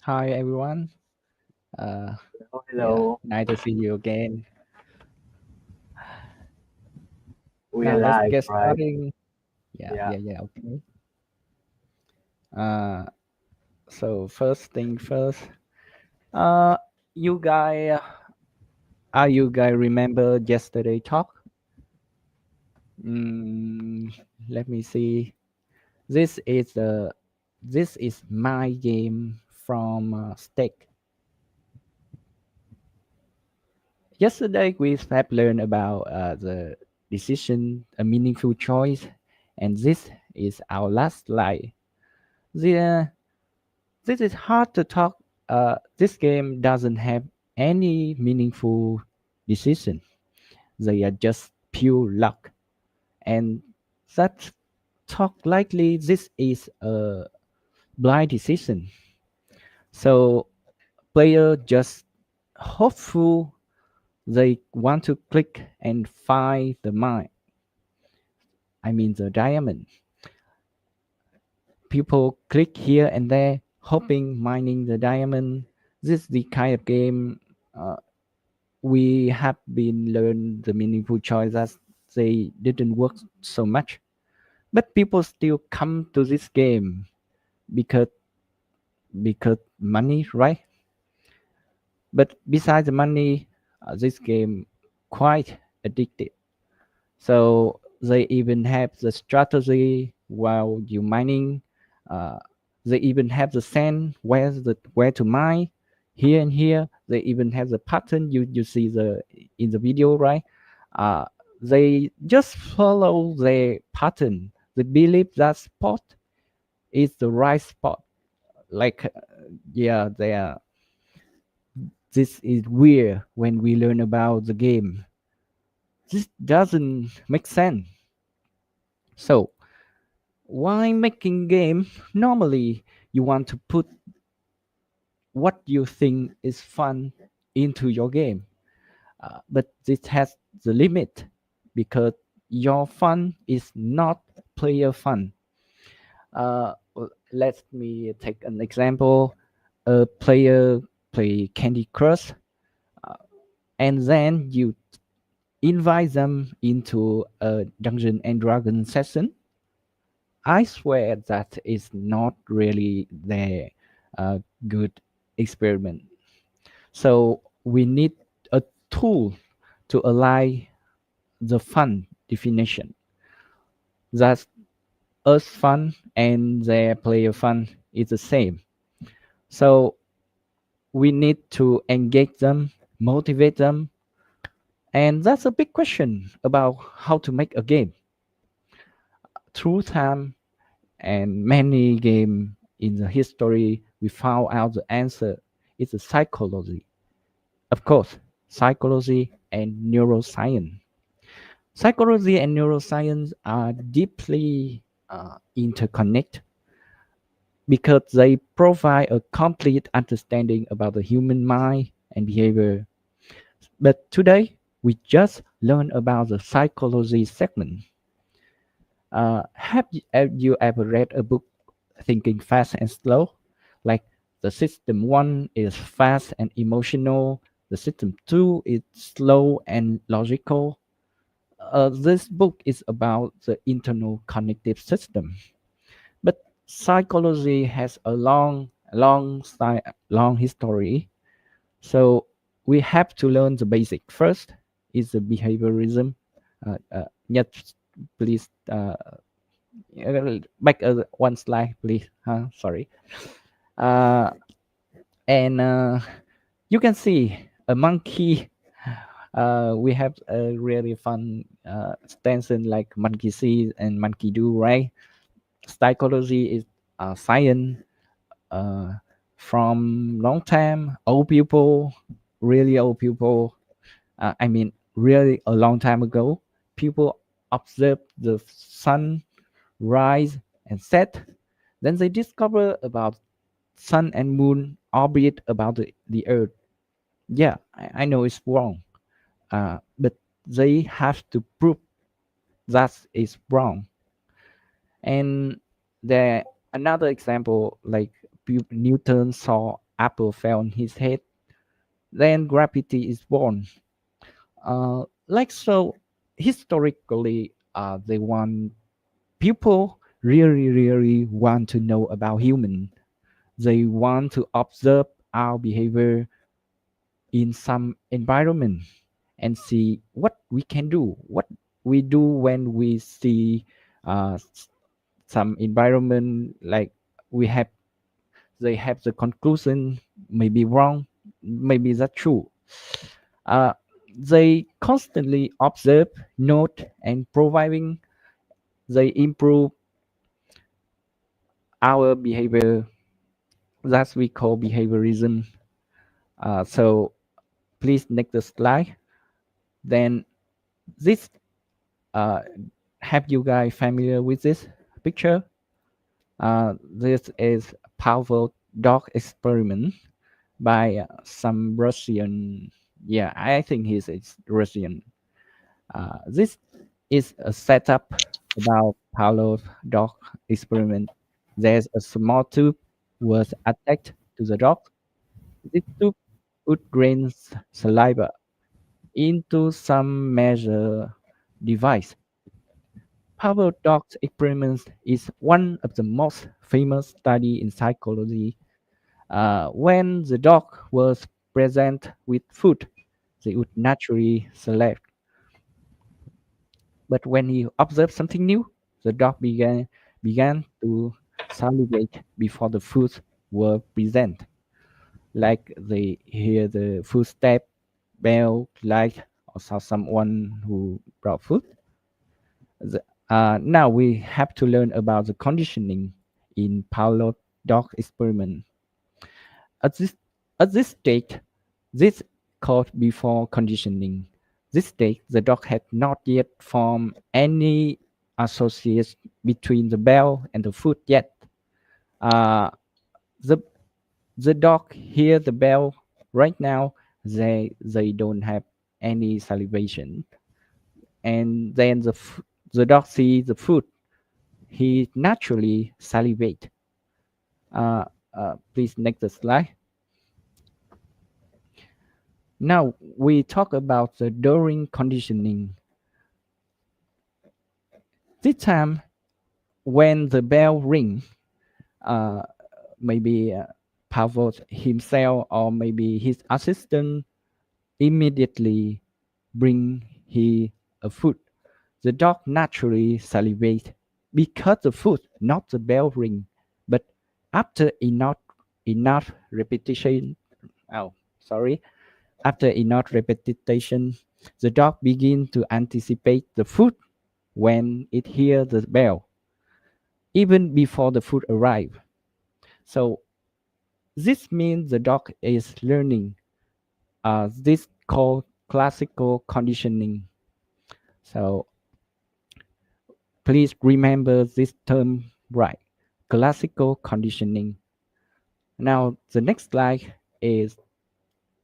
Hi everyone. Uh, Oh, yeah, hello, nice to see you again. we Now are let's live, get right? starting. Yeah. Okay. Uh, so first thing first. Uh, you guys, are you guys remember yesterday talk? Mm, Let me see. This is the this is my game from Stake. Yesterday we have learned about the decision, a meaningful choice, and this is our last slide. The, this is hard to talk. This game doesn't have any meaningful decision. They are just pure luck. And that talk likely this is a blind decision. So player just hopeful they want to click and find the mine. I mean the diamond. People click here and there, hoping mining the diamond. This is the kind of game uh, we have been learned the meaningful choices. They didn't work so much, but people still come to this game because money, right? But besides the money, this game quite addictive. So they even have the strategy while you mining. Uh, they even have the sand where to mine here and here. They even have the pattern you see the in the video, right? Uh, they just follow the pattern. They believe that spot is the right spot. Like yeah, they are. This is weird when we learn about the game. This doesn't make sense. So why making game? Normally, you want to put what you think is fun into your game, but this has the limit because your fun is not player fun. Let me take an example. A player play Candy Crush, and then you invite them into a Dungeon and Dragon session. I swear that is not really the uh, good experiment. So we need a tool to align the fun definition. That us fun and their player fun is the same. So we need to engage them, motivate them, and that's a big question about how to make a game. Through time and many game in the history, we found out the answer is the psychology. Of course, psychology and neuroscience. Psychology and neuroscience are deeply interconnected because they provide a complete understanding about the human mind and behavior. But today, we just learn about the psychology segment. Have you ever read a book Thinking Fast and Slow? Like the system one is fast and emotional, the system two is slow and logical. This book is about the internal cognitive system, but psychology has a long history. So we have to learn the basic. First is the behaviorism. Yes, please back one slide, please. Sorry. Uh, and you can see a monkey. We have a really fun stencil like monkey see and monkey do, right? Psychology is science uh, from long time. Old people, really old people. I mean, really a long time ago, people observed the sun rise and set. Then they discover about sun and moon orbit about the earth. Yeah, I know it's wrong, but they have to prove that is wrong. And there another example like Newton saw apple fell on his head, then gravity is born. Like so, historically, they want people really want to know about human. They want to observe our behavior in some environment and see what we can do, what we do when we see some environment like we have they have the conclusion maybe wrong, maybe that's true. uh, they constantly observe, note, and providing they improve our behavior. That's we call behaviorism. So please next the slide. Then this uh, have you guys familiar with this picture? This is powerful dog experiment by some Russian. Yeah, I think he's Russian. This is a setup about Pavlov dog experiment. There's a small tube was attached to the dog. This tube would drain saliva into some measure device. Pavlov dog experiment is one of the most famous study in psychology. When the dog was present with food, they would naturally select. But when he observed something new, the dog began to salivate before the food were present. Like they hear the footstep, bell, light, or saw someone who brought food. Now we have to learn about the conditioning in Pavlov dog experiment. At this at this stage, this called before conditioning. This stage, the dog had not yet formed any association between the bell and the food yet. Uh, the the dog hear the bell right now. They don't have any salivation, and then the dog see the food. He naturally salivate. Please next the slide. Now we talk about the during conditioning. This time, when the bell ring, uh, maybe Pavel himself or maybe his assistant immediately bring he a food. The dog naturally salivate because the food, not the bell ring. But after enough repetition, oh sorry, after enough repetition, the dog begin to anticipate the food when it hears the bell, even before the food arrive. So this means the dog is learning. This called classical conditioning. So please remember this term right. Classical conditioning. Now the next slide is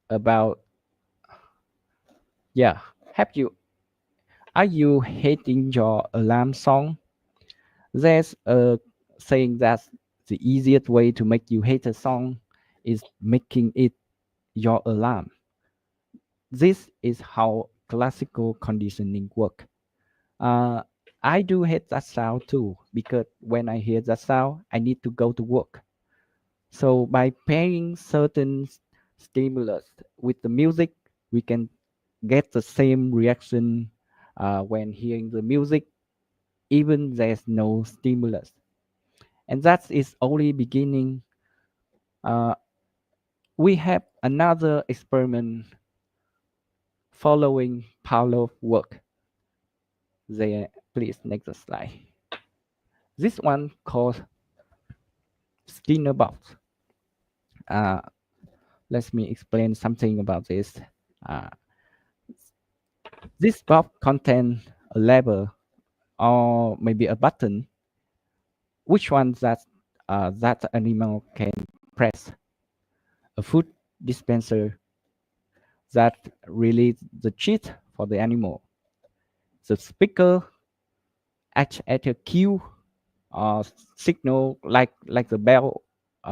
about yeah. Have you are you hating your alarm song? There's a saying that the easiest way to make you hate a song is making it your alarm. This is how classical conditioning work. Uh, I do hate that sound too because when I hear that sound, I need to go to work. So by pairing certain stimulus with the music, we can get the same reaction when hearing the music, even there's no stimulus. And that is only beginning. Uh, we have another experiment following Pavlov's work. There, please next slide. This one called Skinner box. Uh, let me explain something about this. Uh, this box contains a lever or maybe a button. Which one that animal can press? A food dispenser that release the treat for the animal. The speaker acts as a cue or signal like the bell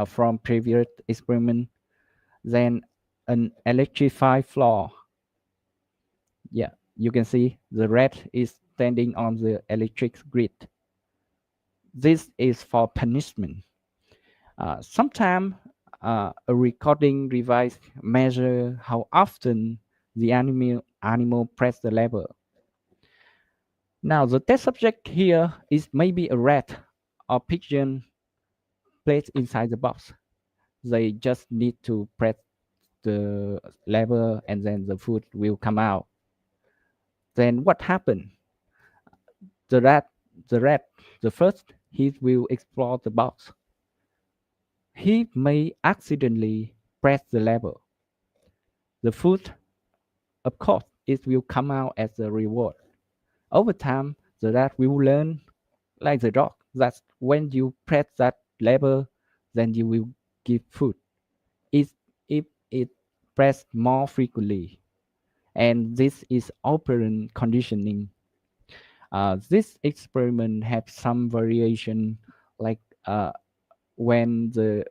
from previous experiment. then an electrified floor. Yeah, you can see the rat is standing on the electric grid. This is for punishment. Sometimes a recording device measure how often the animal press the lever. Now the test subject here is maybe a rat or pigeon placed inside the box. They just need to press the lever and then the food will come out. Then what happened? The rat, the rat, the first he will explore the box. He may accidentally press the lever. The food, of course, it will come out as a reward. Over time, the rat will learn, like the dog, that when you press that lever, then you will give food. If it pressed more frequently, and this is operant conditioning. This experiment has some variation, like when the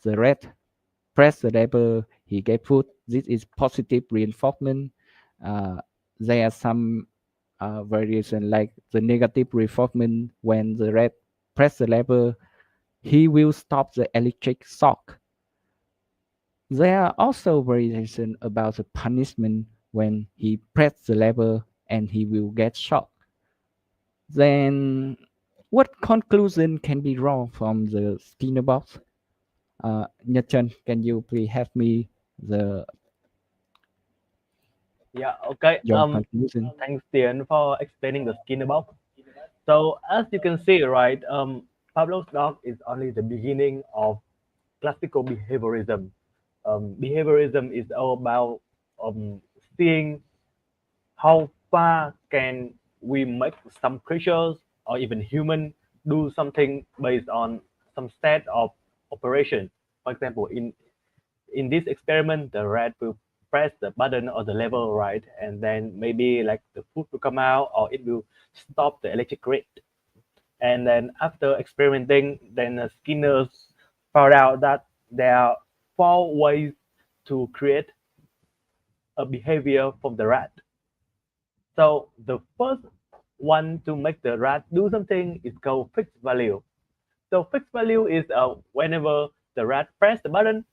rat press the lever, he get food. This is positive reinforcement. Uh, there are some variation like the negative reinforcement. When the rat press the lever, he will stop the electric shock. There are also variation about the punishment when he press the lever and he will get shocked. Then, what conclusion can be drawn from the Skinner box? Nhật Trần, can you please help me the Yeah, okay. your conclusion? Thanks, Tian, for explaining the Skinner box. So as you can see, right, Pavlov's dog is only the beginning of classical behaviorism. Behaviorism is all about seeing how far can we make some creatures or even human do something based on some set of operation. For example, in this experiment, the rat will press the button or the lever, right, and then maybe like the food will come out or it will stop the electric grid. And then after experimenting, then Skinner found out that there are four ways to create a behavior from the rat. So the first one to make the rat do something is called fixed value. So fixed value is whenever the rat press the button,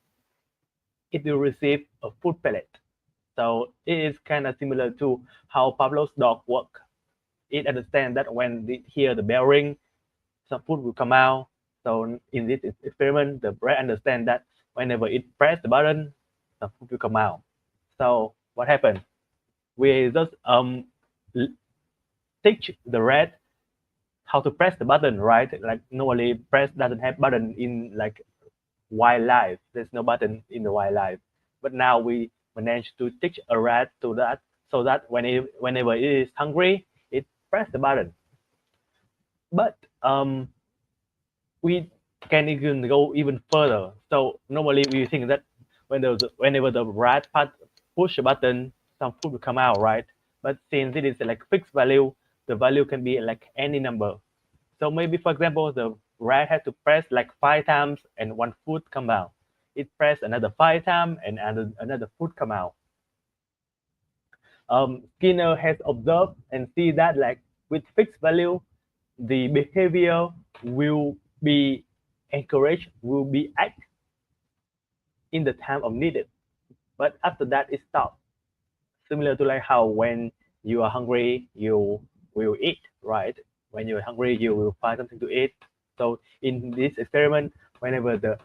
it will receive a food pellet. So it is kind of similar to how Pavlov's dog work. It understands that when it hear the bell ring, some food will come out. So in this experiment, the rat understands that whenever it press the button, some food will come out. So what happened? We just teach the rat how to press the button, right? Like normally press doesn't have button in like wildlife. There's no button in the wildlife. But now we managed to teach a rat to that so that whenever it is hungry, it press the button. But we can even go even further. So normally we think that whenever the rat push a button, some food will come out, right? But since it is like fixed value, the value can be like any number. So maybe for example, the rat has to press like 5 times and one food come out. It press another 5 times and another food come out. Skinner has observed and see that like with fixed value, the behavior will be encouraged, will be act in the time of needed. But after that, it stops. Similar to like how when you are hungry, you will eat, right? When you're hungry, you will find something to eat. So in this experiment, whenever the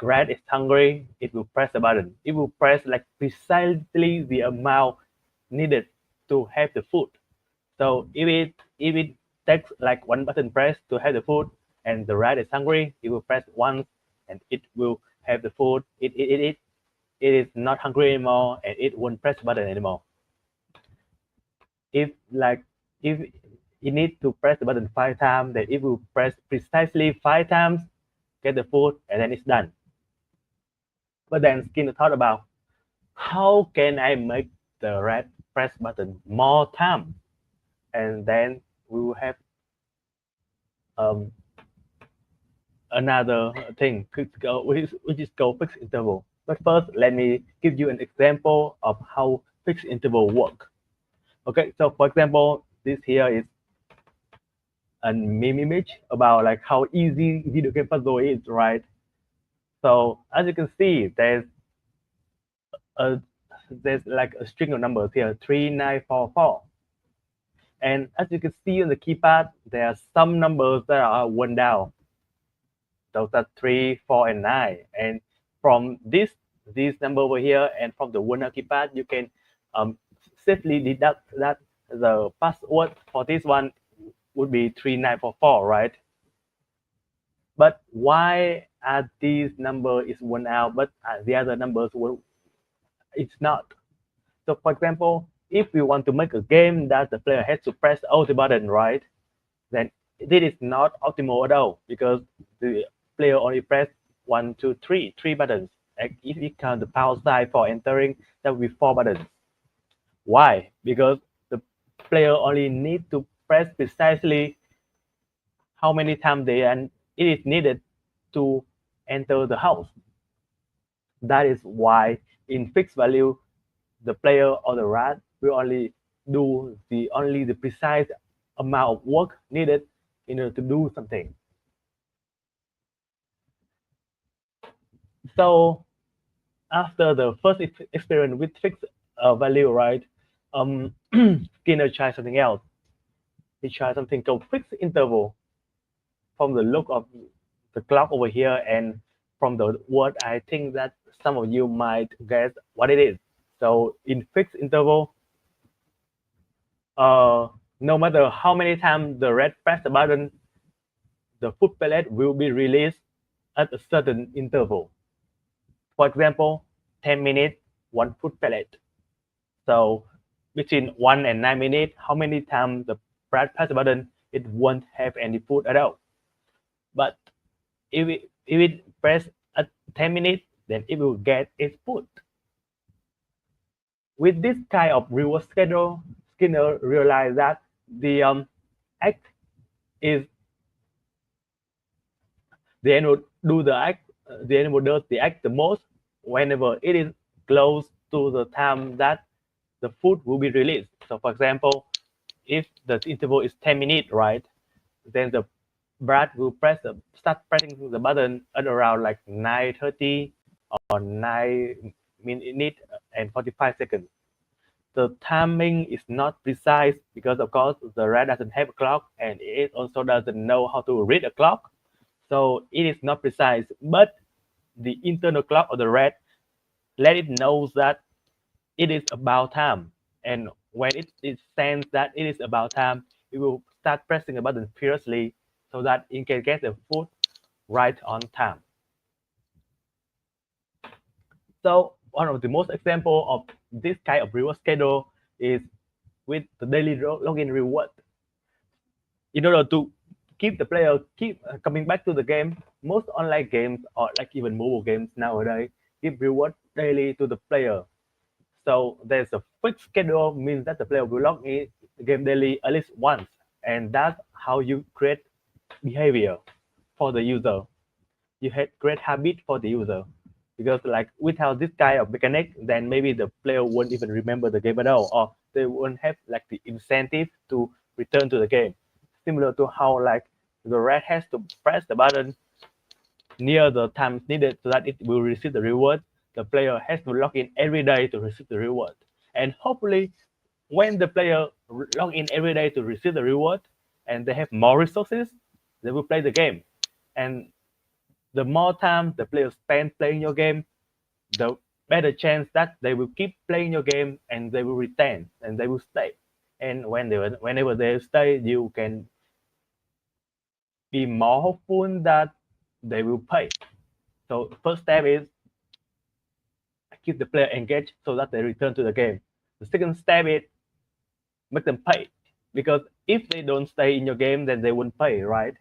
rat is hungry, it will press the button. It will press like precisely the amount needed to have the food. So if it takes like one button press to have the food, and the rat is hungry, it will press once, and it will have the food. It is not hungry anymore, and it won't press the button anymore. If it needs to press the button 5 times, then it will press precisely 5 times, get the food, and then it's done. But then Skinner thought about how can I make the rat press button more time, and then we will have um, another thing which is called fixed interval. But first, let me give you an example of how fixed interval work. Okay, so for example, this here is a meme image about like how easy video game puzzle is, right? So as you can see, a there's like a string of numbers here, 3944. And as you can see on the keypad, there are some numbers that are one down. Those are 3, 4, and 9. And from this number over here and from the one keypad, you can um, safely deduct that the password for this one would be 3944, right? But why are these number is one out, but the other numbers will it's not? So for example, if we want to make a game that the player has to press all the button, right? Then this is not optimal at all because the player only press one, two, three buttons. And if we count the pound sign for entering, that will be 4 buttons. Why? Because the player only need to press precisely how many times they and it is needed to enter the house. That is why in fixed value, the player or the rat will only do the precise amount of work needed in order to do something. So after the first experiment with fixed value, right? Um, Skinner tried something else. He tried something called fixed interval. From the look of the clock over here and from the word, I think that some of you might guess what it is. So in fixed interval, uh, no matter how many times the red press the button, the food pellet will be released at a certain interval. For example, 10 minutes, one food pellet. So between 1 and 9 minutes, how many times the red press the button, it won't have any food at all. But if it press at 10 minutes, then it will get its food. With this kind of reward schedule, Skinner realized that the act is the animal do the act the animal does the act the most whenever it is close to the time that the food will be released. So for example, if the interval is 10 minutes, right, then the Brad will start pressing the button at around like 9:30 or 9 minutes and 45 seconds. The timing is not precise because of course the rat doesn't have a clock and it also doesn't know how to read a clock. So it is not precise, but the internal clock of the rat let it know that it is about time. And when it senses that it is about time, it will start pressing a button furiously so that it can get the food right on time. So one of the most example of this kind of reward schedule is with the daily login reward. In order to keep the player keep coming back to the game, most online games or like even mobile games nowadays give reward daily to the player. So there's a fixed schedule means that the player will log in the game daily at least once, and that's how you create behavior for the user. You had great habit for the user because like without this kind of mechanic, then maybe the player won't even remember the game at all, or they won't have like the incentive to return to the game. Similar to how like the rat has to press the button near the time needed so that it will receive the reward. The player has to log in every day to receive the reward. And hopefully, when the player log in every day to receive the reward and they have more resources, they will play the game. And the more time the player spend playing your game, the better chance that they will keep playing your game and they will retain and they will stay. And whenever they stay, you can be more hopeful that they will pay. So first step is keep the player engaged so that they return to the game. The second step is make them pay because if they don't stay in your game, then they won't pay, right?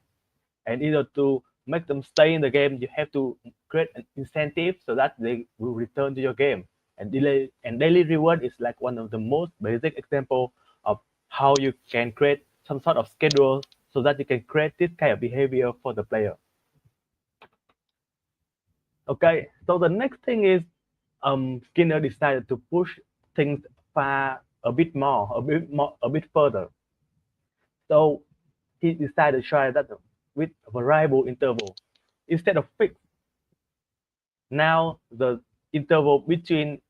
And in order to make them stay in the game, you have to create an incentive so that they will return to your game. And daily reward is like one of the most basic example of how you can create some sort of schedule so that you can create this kind of behavior for the player. Okay, so the next thing is Skinner decided to push things far a bit further. So he decided to try that with variable interval instead of fixed. Now the interval between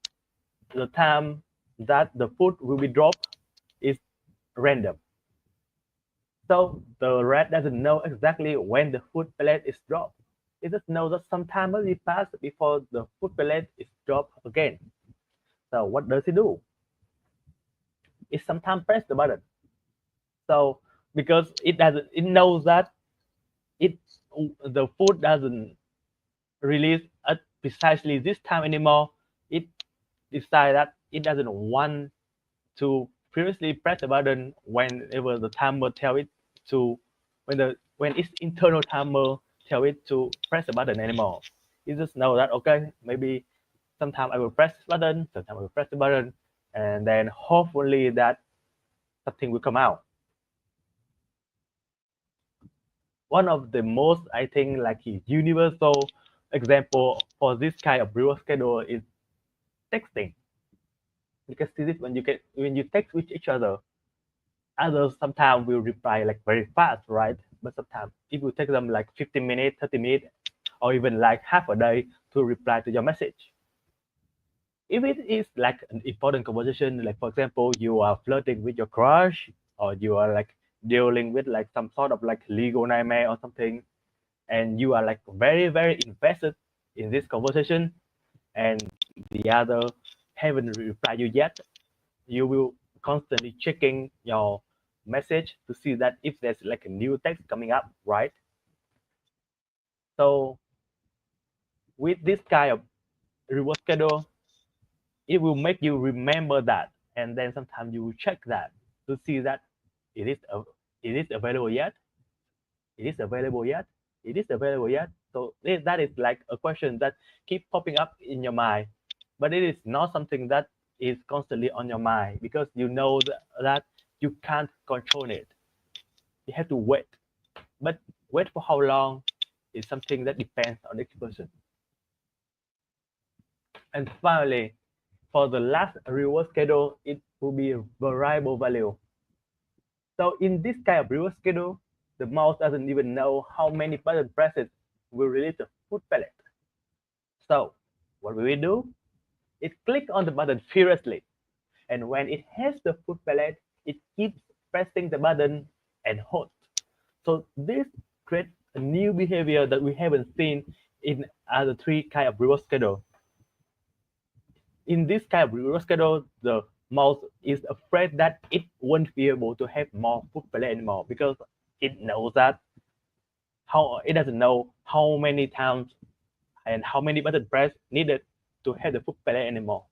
the time that the food will be dropped is random. So the rat doesn't know exactly when the food pellet is dropped. It just knows that some time will be passed before the food pellet is dropped again. So what does it do? It sometimes press the button. So because it knows that it the food doesn't release at precisely this time anymore. It decides that it doesn't want to previously press the button whenever the timer tell it to when its internal timer tell it to press the button anymore. It just know that okay, maybe sometime I will press this button, sometime I will press the button, and then hopefully that something will come out. One of the most I think like universal example for this kind of reward schedule is texting. Because this is when you text with each other, others sometimes will reply like very fast, right? But sometimes it will take them like 15 minutes, 30 minutes, or even like half a day to reply to your message. If it is like an important conversation, like for example, you are flirting with your crush, or you are like dealing with like some sort of like legal nightmare or something, and you are like very, very invested in this conversation, and the other haven't replied you yet, you will constantly checking your message to see that if there's like a new text coming up, right? So with this kind of reward schedule, it will make you remember that, and then sometimes you will check that to see that it is it is available yet, it is available yet, it is available yet. So that is like a question that keep popping up in your mind, but it is not something that is constantly on your mind because you know that you can't control it. You have to wait. But wait for how long is something that depends on each person. And finally, for the last reward schedule, it will be variable value. So in this kind of reward schedule, the mouse doesn't even know how many button presses will release the food pellet. So what will it do? It clicks on the button furiously, and when it has the food pellet, it keeps pressing the button and hold. So this creates a new behavior that we haven't seen in other three kind of reward schedule. In this kind of reward schedule, the mouse is afraid that it won't be able to have more food pellet anymore because it knows that how it doesn't know how many times and how many button press needed to have the food pellet anymore.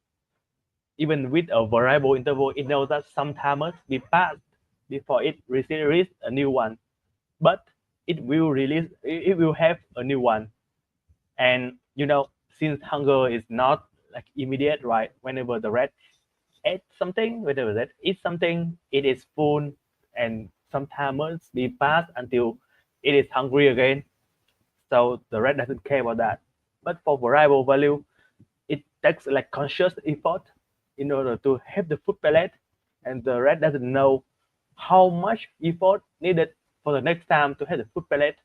Even with a variable interval, it knows that some time must be passed before it receives a new one. But it will have a new one. And since hunger is not like immediate, right? Whenever the rat ate something, whenever that eats something, it is full, and sometimes must be passed until it is hungry again. So the rat doesn't care about that. But for variable value, it takes like conscious effort in order to have the food pellet, and the rat doesn't know how much effort needed for the next time to have the food pellet.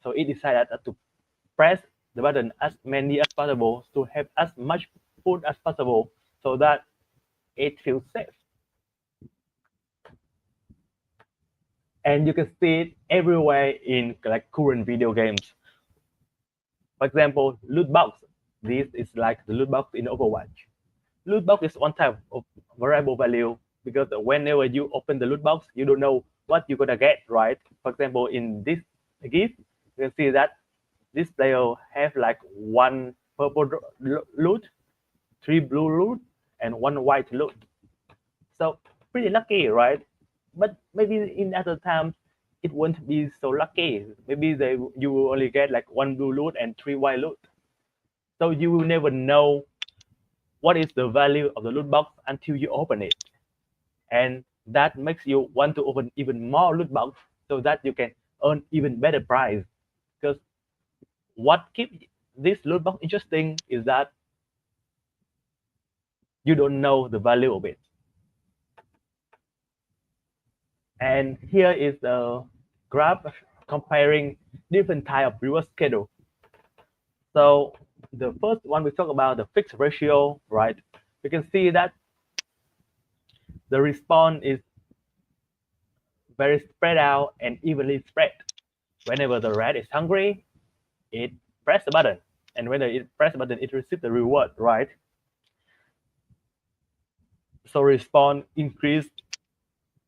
So it decided to press the button as many as possible to have as much food as possible so that it feels safe. And you can see it everywhere in like current video games. For example, loot box. This is like the loot box in Overwatch. Loot box is one type of variable value because whenever you open the loot box, you don't know what you're gonna get, right? For example, in this GIF, you can see that this player have like one purple loot, three blue loot, and one white loot. So pretty lucky, right? But maybe in other times it won't be so lucky. Maybe you will only get like one blue loot and three white loot. So you will never know what is the value of the loot box until you open it. And that makes you want to open even more loot box so that you can earn even better price. Because what keep this loot box interesting is that you don't know the value of it. And here is the graph comparing different type of reward schedule. So the first one we talk about the fixed ratio, right? You can see that the response is very spread out and evenly spread. Whenever the rat is hungry, it press the button, and when it press the button, it receives the reward, right? So response increase,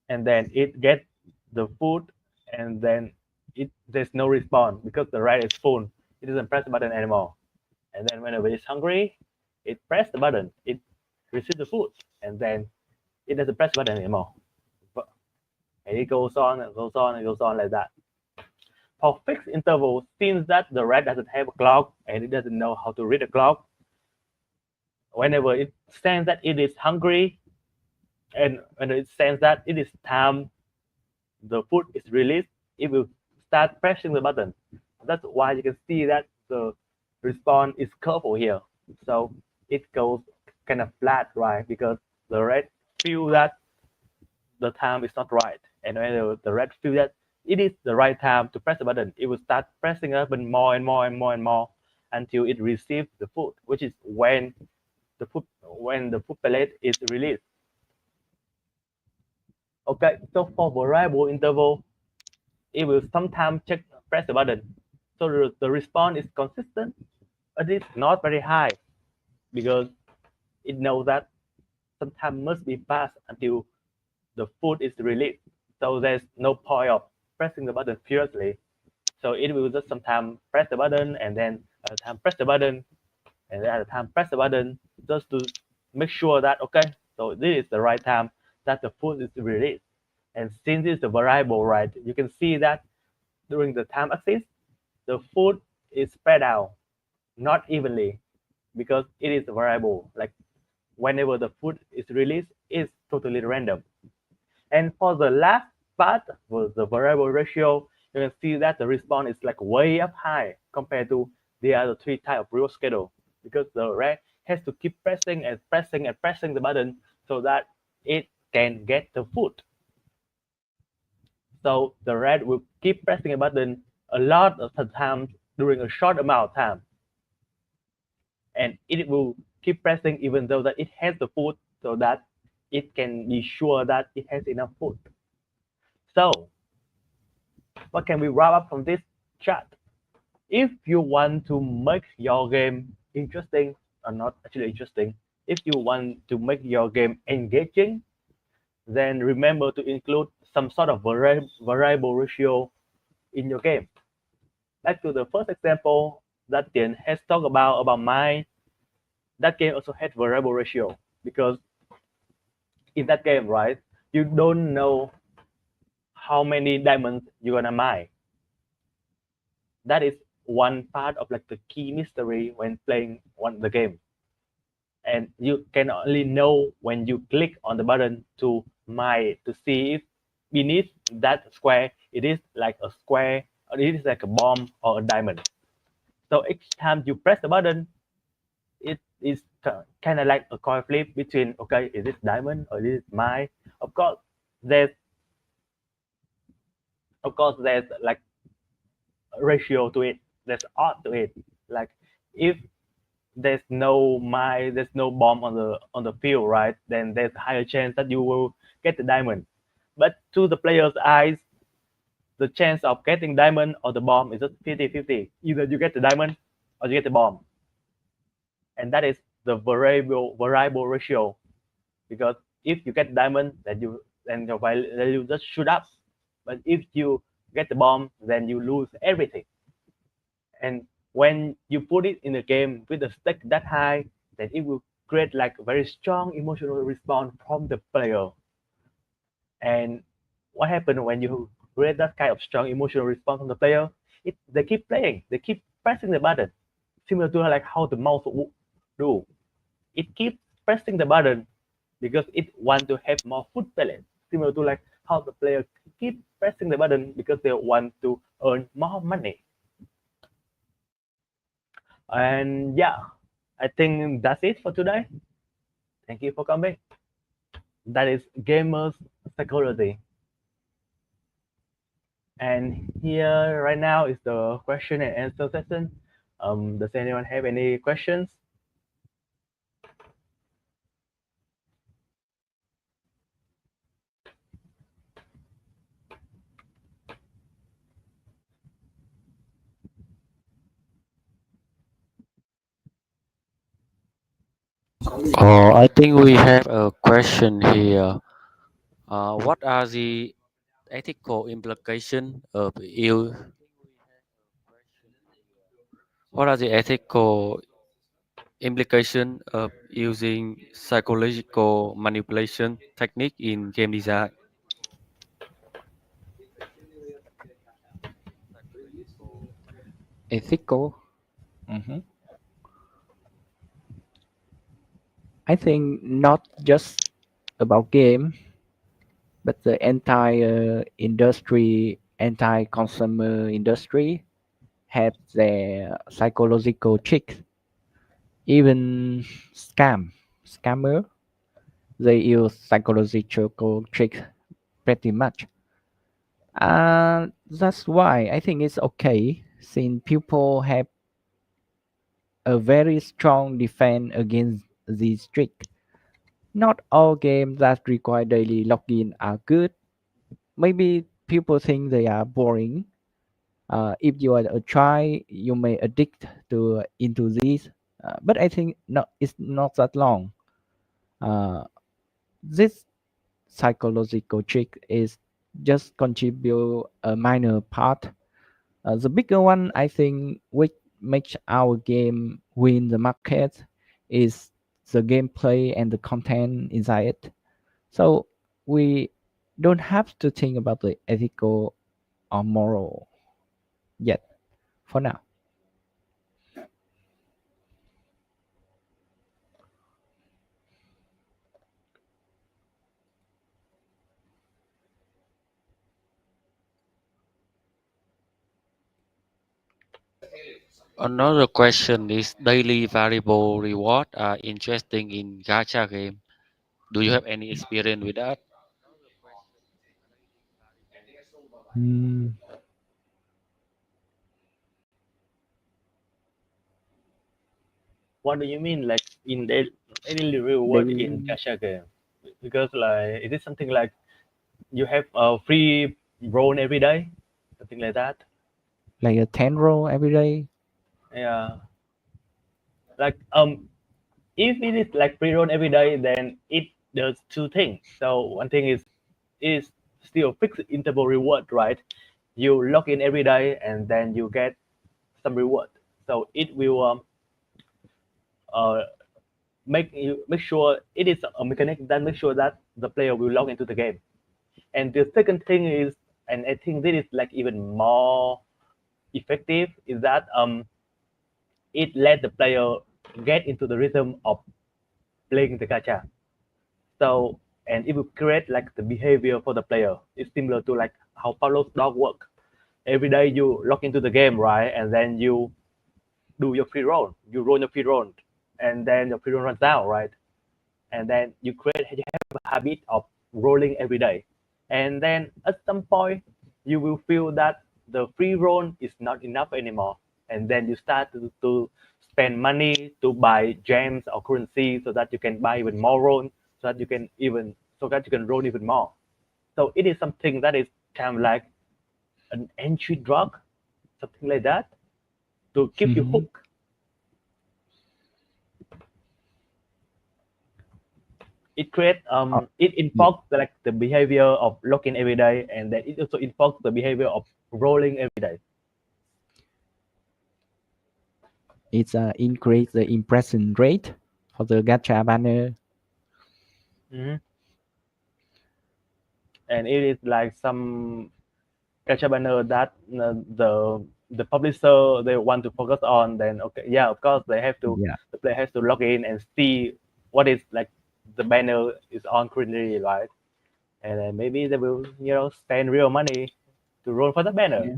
and then it gets the food, and then there's no response because the rat is full. It doesn't press the button anymore. And then whenever it's hungry, it press the button, it receives the food, and then it doesn't press the button anymore. And it goes on and goes on and goes on like that. For fixed interval, since that the rat doesn't have a clock and it doesn't know how to read a clock, whenever it senses that it is hungry and when it senses that it is time the food is released, it will start pressing the button. That's why you can see that the response is curved here. So it goes kind of flat, right? Because the rat feel that the time is not right. And when the rat feel that it is the right time to press the button, it will start pressing the button more and more and more and more until it receives the food, which is when the food pellet is released. Okay, so for variable interval, it will sometimes press the button. So the response is consistent, but it's not very high because it knows that some time must be passed until the food is released. So there's no point of pressing the button furiously. So it will just sometimes press the button and then at the time press the button and then at the time press the button just to make sure that okay, so this is the right time that the food is released. And since it's a variable, right, you can see that during the time axis, the food is spread out, not evenly, because it is a variable. Like whenever the food is released, it's totally random. And for the last part, with the variable ratio, you can see that the response is like way up high compared to the other three type of reward schedule because the rat has to keep pressing and pressing and pressing the button so that it can get the food. So the rat will keep pressing a button a lot of the time during a short amount of time. And it will keep pressing even though that it has the food so that it can be sure that it has enough food. So what can we wrap up from this chat? If you want to make your game interesting or not actually interesting, if you want to make your game engaging, then remember to include some sort of variable ratio in your game. Back to the first example that Tian has talked about mine, that game also had variable ratio because in that game, right, you don't know how many diamonds you're gonna mine. That is one part of like the key mystery when playing the game. And you can only know when you click on the button to mine to see if beneath that square it is like a square or it is like a bomb or a diamond. So each time you press the button, it is kind of like a coin flip between okay, is it diamond or is it mine? Of course, there's there's like a ratio to it. There's odds to it. Like if there's no mine, there's no bomb on the field, right? Then there's a higher chance that you will get the diamond. But to the player's eyes, the chance of getting diamond or the bomb is just 50-50. Either you get the diamond or you get the bomb. And that is the variable ratio. Because if you get diamond, then your value just shoot up. But if you get the bomb, then you lose everything. And when you put it in a game with a stake that high, then it will create like a very strong emotional response from the player. And what happens when you create that kind of strong emotional response from the player? They keep playing, they keep pressing the button, similar to like how the mouse would do. It keeps pressing the button because it want to have more food pellets, similar to like how the player keep pressing the button because they want to earn more money. And yeah, I think that's it for today. Thank you for coming. That is gamers psychology. And here right now is the question and answer session. Does anyone have any questions? Oh, I think we have a question here. What are the ethical implication of you? What are the ethical implication of using psychological manipulation technique in game design? Ethical. Mhm. I think not just about game, but the entire industry, anti-consumer industry, have their psychological tricks. Even scammer, they use psychological tricks pretty much. That's why I think it's okay since people have a very strong defense against these tricks. Not all games that require daily login are good. Maybe people think they are boring. If you are a child, you may addict to into these. But I think no, it's not that long. Uh, this psychological trick is just contribute a minor part. The bigger one, I think, which makes our game win the market, is the gameplay and the content inside it. So we don't have to think about the ethical or moral yet for now. Another question is daily variable reward are interesting in gacha game. Do you have any experience with that? Hmm. What do you mean, like in any reward in They gacha game? Because like, is it something like you have a free roll every day, something like that? like a 10 roll every day. Yeah, like if it is like free roll every day, then it does two things. So one thing is still fixed interval reward, right? You log in every day and then you get some reward. So it will uh, make sure it is a mechanic that make sure that the player will log into the game. And the second thing is, and I think this is like even more effective, is that it let the player get into the rhythm of playing the gacha. So and it will create like the behavior for the player. It's similar to like how Pablo's dog work. Every day you log into the game, right? And then you do your free roll. You roll your free roll, and then your free roll runs out, right? And then you have a habit of rolling every day. And then at some point you will feel that the free roll is not enough anymore. And then you start to spend money to buy gems or currency so that you can buy even more roll, so that you can roll even more. So it is something that is kind of like an entry drug, something like that, to keep you Mhm. hooked. Uh, It yeah, invokes like the behavior of login every day, and then it also invokes the behavior of rolling every day. it's increase the impression rate for the gacha banner. Hmm. And it is like some gacha banner that the publisher they want to focus on. Then okay, yeah, of course Yeah, the player has to log in and see what is like the banner is on currently, right? And then maybe they will spend real money to roll for the banner. yeah.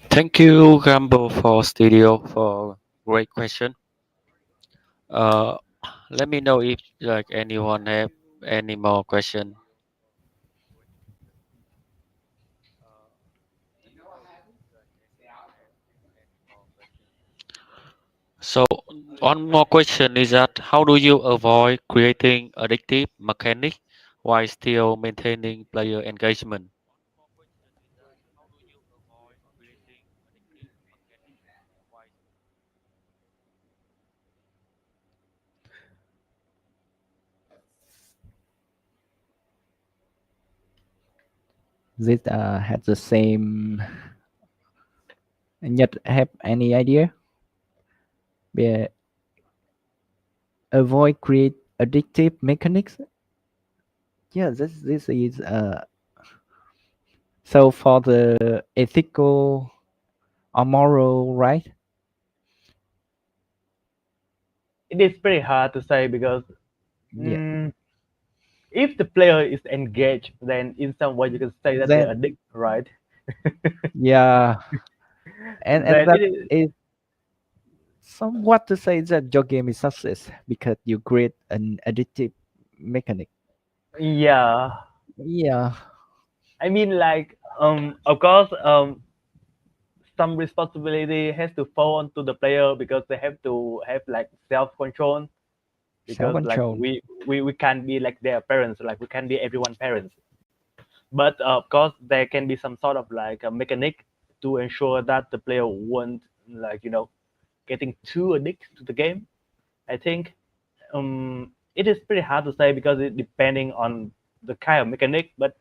Thank you, Gambo, for studio for great question. Uh, Let me know if like anyone have any more question. So one more question is that how do you avoid creating addictive mechanic while still maintaining player engagement? This has the same. And yet, have any idea? Yeah, avoid create addictive mechanics. Yeah, this is so for the ethical or moral, right? It is pretty hard to say because Yeah. mm, if the player is engaged, then in some way you can say that they're Then addicted, right? yeah, and Then that it is, is somewhat to say that your game is success because you create an addictive mechanic. yeah. Yeah, I mean, like, of course, some responsibility has to fall onto the player because they have to have like self control self because like control. we can't be like their parents, like we can't be everyone parents. But of course, there can be some sort of like a mechanic to ensure that the player won't like getting too addicted to the game. I think it is pretty hard to say because it depending on the kind of mechanic, but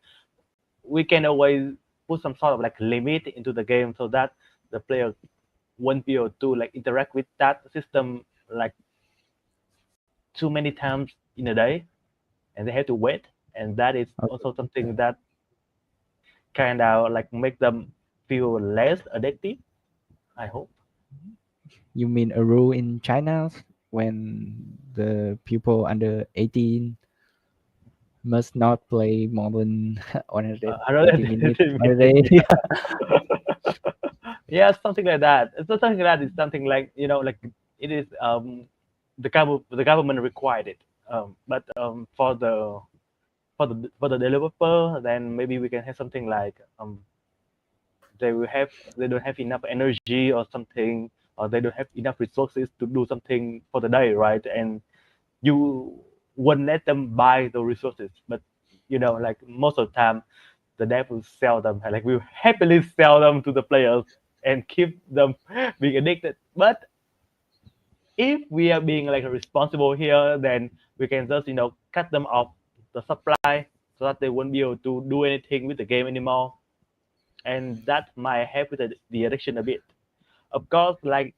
we can always put some sort of like limit into the game so that the player won't be able to like interact with that system like too many times in a day, and they have to wait, and that is also something that kind of like make them feel less addictive. I hope. You mean a rule in China when the people under 18 must not play more than I don't 180 minutes a know. day? Yeah, something like that. It's not something like that. It's something like like it is the government required it. But for the developer, then maybe we can have something like they will have they don't have enough energy or something, or they don't have enough resources to do something for the day, right? And you won't let them buy the resources, but like most of the time the dev will sell them, like we happily sell them to the players and keep them being addicted. But if we are being like responsible here, then we can just cut them off the supply so that they won't be able to do anything with the game anymore, and that might help with the addiction a bit. Of course, like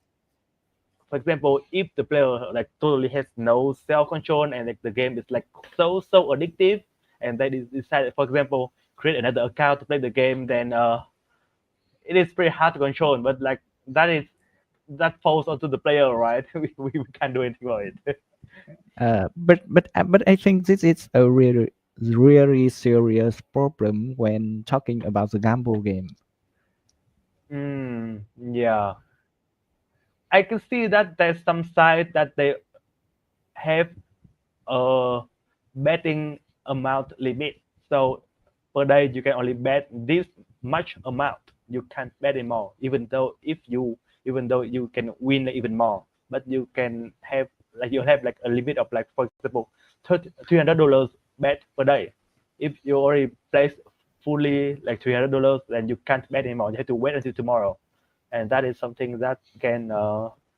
for example, if the player like totally has no self control and like the game is like so addictive, and they decide, for example, create another account to play the game, then it is pretty hard to control. But like that falls onto the player, right? We can't do anything about it. But I think this is a really serious problem when talking about the gamble game. Yeah, I can see that there's some sites that they have a betting amount limit. So per day you can only bet this much amount. You can't bet anymore, even though you can win even more. But you can have like you have like a limit of like for example $300 bet per day. If you already place fully like $300, then you can't bet anymore. You have to wait until tomorrow, and that is something that can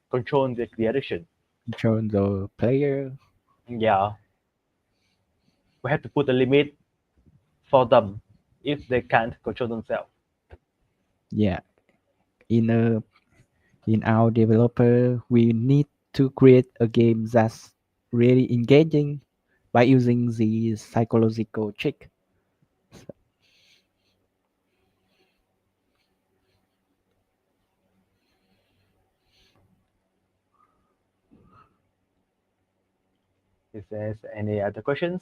control the addiction. Control the player. Yeah, we have to put a limit for them if they can't control themselves. Yeah, in a in our developer, we need to create a game that's really engaging by using the psychological trick. If there's any other questions,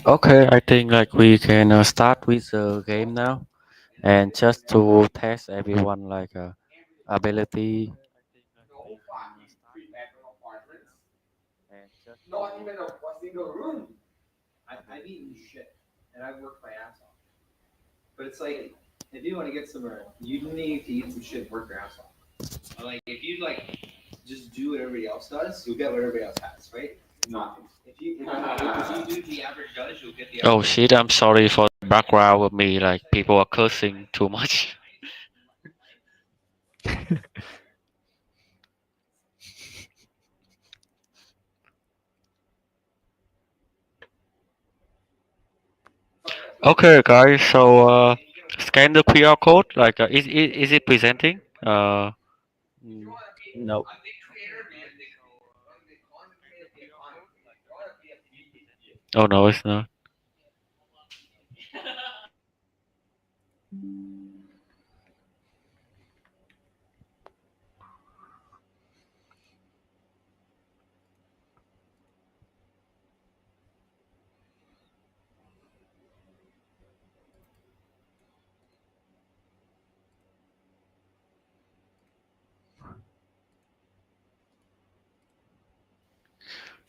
Okay, I think like we can start with the game now, and just to test everyone like ability. Oh shit! I'm sorry for the background of me. Like people are cursing too much. Okay, guys. So scan the QR code. Like, is it presenting? Mm, no. Oh no, it's not.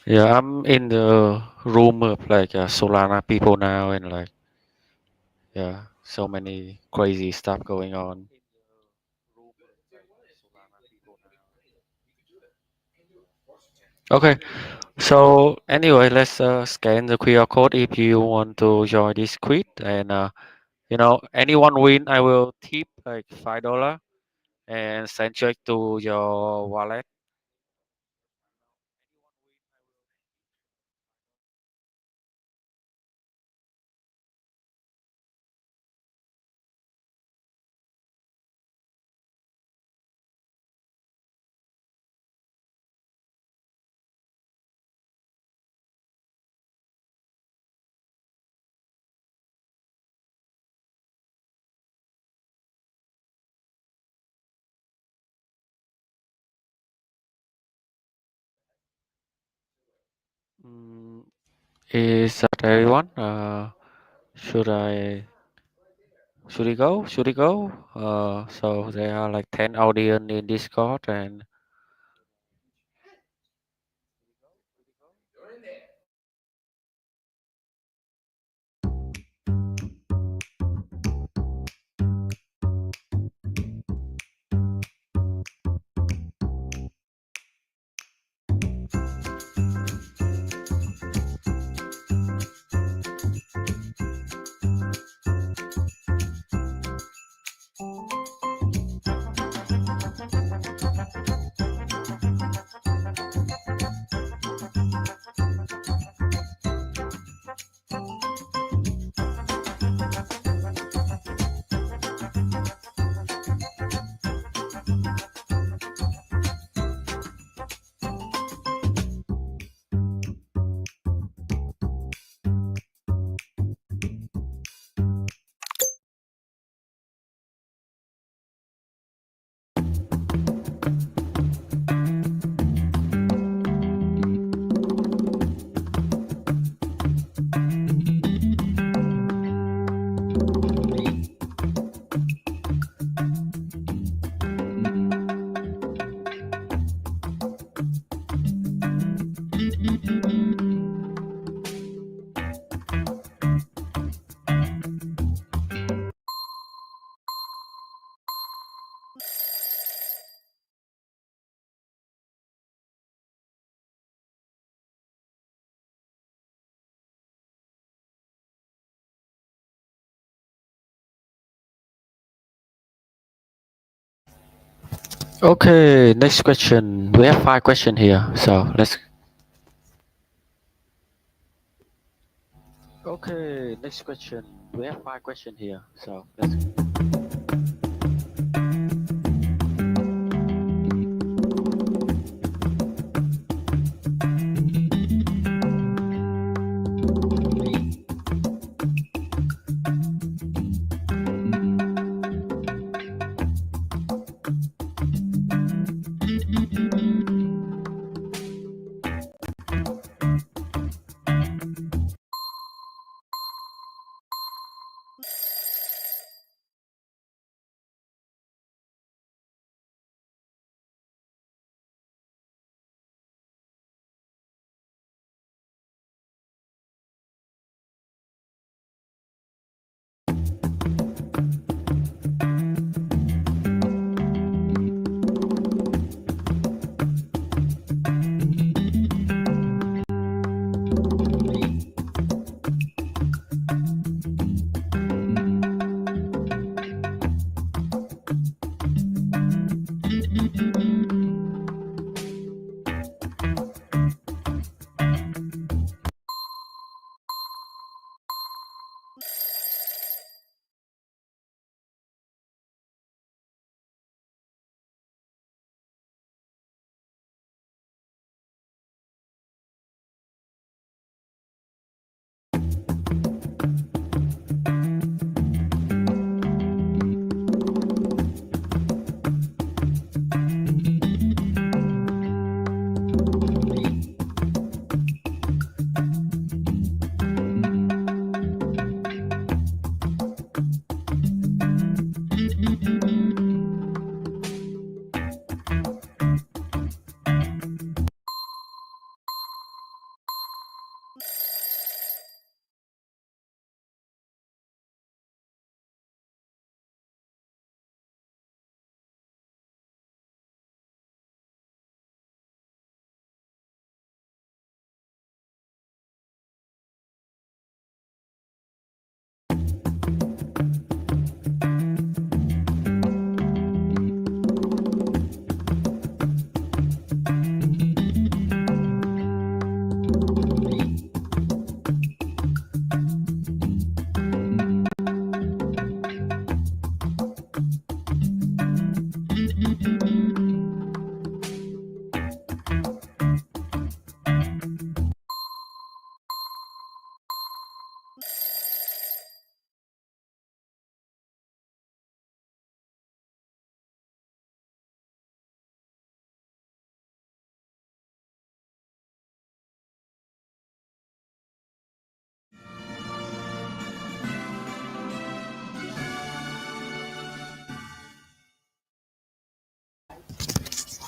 Yeah, I'm in the room of like Solana people now, and like yeah, so many crazy stuff going on. Okay, so anyway, let's scan the QR code if you want to join this quiz, and anyone win, I will tip like $5 and send check to your wallet. Mm, is that everyone? Should I should we go? Should we go? So there are like 10 audience in Discord, and okay, next question. We have 5 questions here, so let's. Okay, next question. We have 5 questions here, so let's.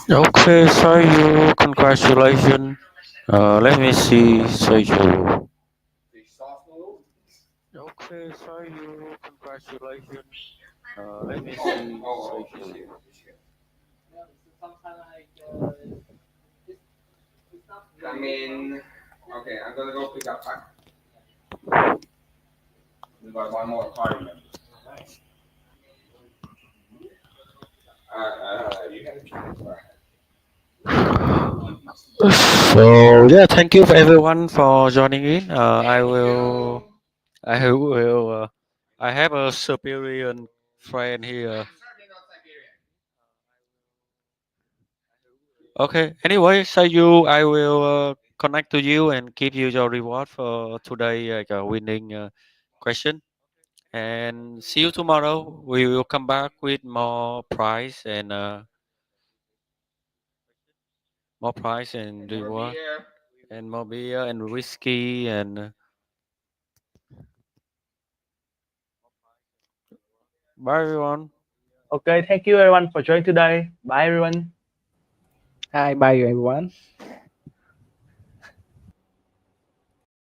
Okay, so you congratulations. Let me see. So you. Okay, so you congratulations. Let me see. So you. I mean, okay, I'm gonna go pick up Pac. We got one more party member. You can go So yeah, thank you for everyone for joining in. I will. I will. I have a superior friend here. Okay. Anyway, so you, I will connect to you and give you your reward for today, like a winning question. And see you tomorrow. We will come back with more prize and more reward, beer. and more beer and whiskey and bye everyone. Okay, thank you everyone for joining today. Bye everyone. Hi, bye everyone.